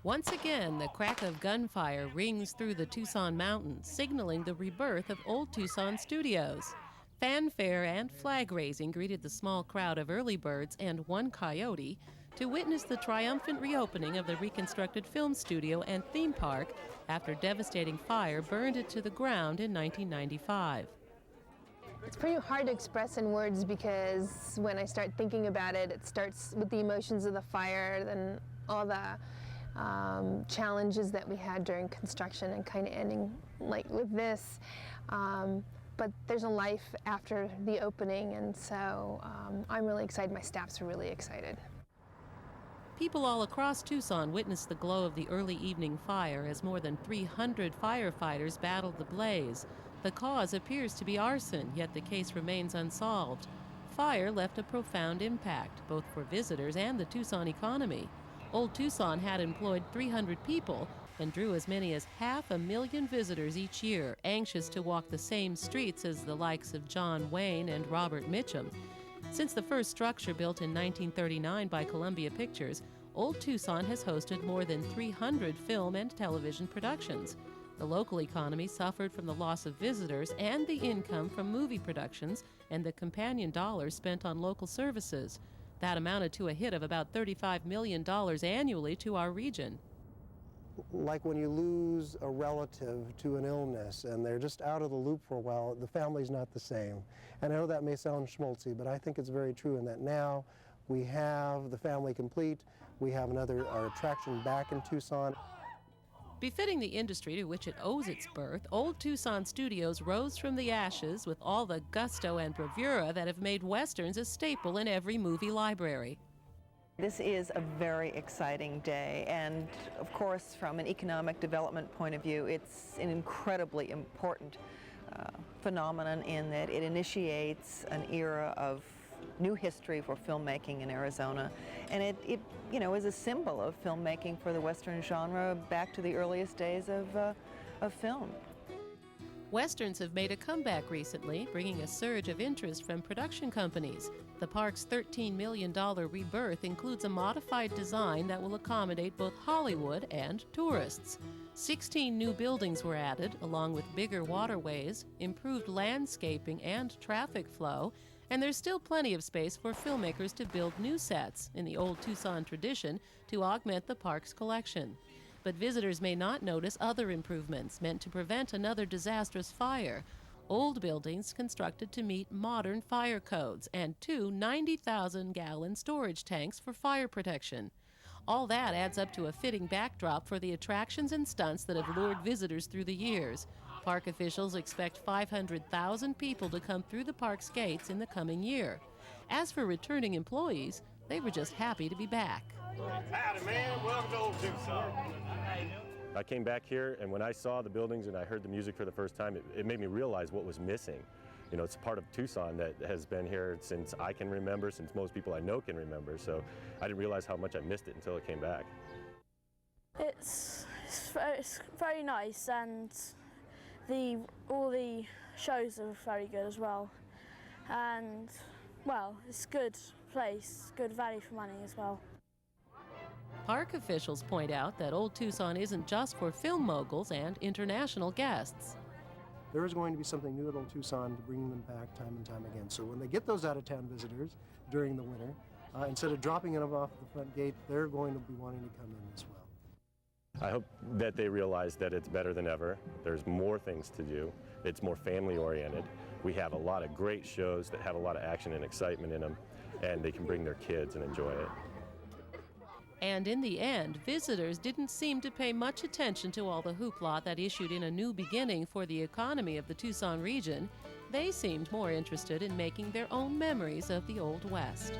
Once again, the crack of gunfire rings through the Tucson mountains, signaling the rebirth of Old Tucson Studios. Fanfare and flag raising greeted the small crowd of early birds and one coyote to witness the triumphant reopening of the reconstructed film studio and theme park after devastating fire burned it to the ground in 1995. It's pretty hard to express in words because when I start thinking about it, it starts with the emotions of the fire, then all the challenges that we had during construction and kind of ending like with this. But there's a life after the opening, and so I'm really excited. My staff's really excited. People all across Tucson witnessed the glow of the early evening fire as more than 300 firefighters battled the blaze. The cause appears to be arson, yet the case remains unsolved. Fire left a profound impact, both for visitors and the Tucson economy. Old Tucson had employed 300 people and drew as many as 500,000 visitors each year, anxious to walk the same streets as the likes of John Wayne and Robert Mitchum. Since the first structure built in 1939 by Columbia Pictures, Old Tucson has hosted more than 300 film and television productions. The local economy suffered from the loss of visitors and the income from movie productions and the companion dollars spent on local services. That amounted to a hit of about $35 million annually to our region. Like when you lose a relative to an illness and they're just out of the loop for a while, the family's not the same. And I know that may sound schmaltzy, but I think it's very true in that now we have the family complete, we have our attraction back in Tucson. Befitting the industry to which it owes its birth, Old Tucson Studios rose from the ashes with all the gusto and bravura that have made Westerns a staple in every movie library. This is a very exciting day, and of course from an economic development point of view, it's an incredibly important phenomenon in that it initiates an era of new history for filmmaking in Arizona, and it is a symbol of filmmaking for the Western genre back to the earliest days of film. Westerns have made a comeback recently, bringing a surge of interest from production companies. The park's $13 million rebirth includes a modified design that will accommodate both Hollywood and tourists. 16 new buildings were added, along with bigger waterways, improved landscaping and traffic flow, and there's still plenty of space for filmmakers to build new sets in the Old Tucson tradition to augment the park's collection. But visitors may not notice other improvements meant to prevent another disastrous fire. Old buildings constructed to meet modern fire codes and 2 90,000-gallon storage tanks for fire protection. All that adds up to a fitting backdrop for the attractions and stunts that have lured visitors through the years. Park officials expect 500,000 people to come through the park's gates in the coming year. As for returning employees, they were just happy to be back. Howdy, man. Welcome to Old Tucson. I came back here, and when I saw the buildings and I heard the music for the first time, it made me realize what was missing. You know, it's part of Tucson that has been here since I can remember, since most people I know can remember, so I didn't realize how much I missed it until it came back. It's very nice, and all the shows are very good as well. And, well, it's a good place, good value for money as well. Park officials point out that Old Tucson isn't just for film moguls and international guests. There is going to be something new at Old Tucson to bring them back time and time again. So when they get those out-of-town visitors during the winter, instead of dropping them off the front gate, they're going to be wanting to come in as well. I hope that they realize that it's better than ever. There's more things to do. It's more family-oriented. We have a lot of great shows that have a lot of action and excitement in them, and they can bring their kids and enjoy it. And in the end, visitors didn't seem to pay much attention to all the hoopla that issued in a new beginning for the economy of the Tucson region. They seemed more interested in making their own memories of the Old West.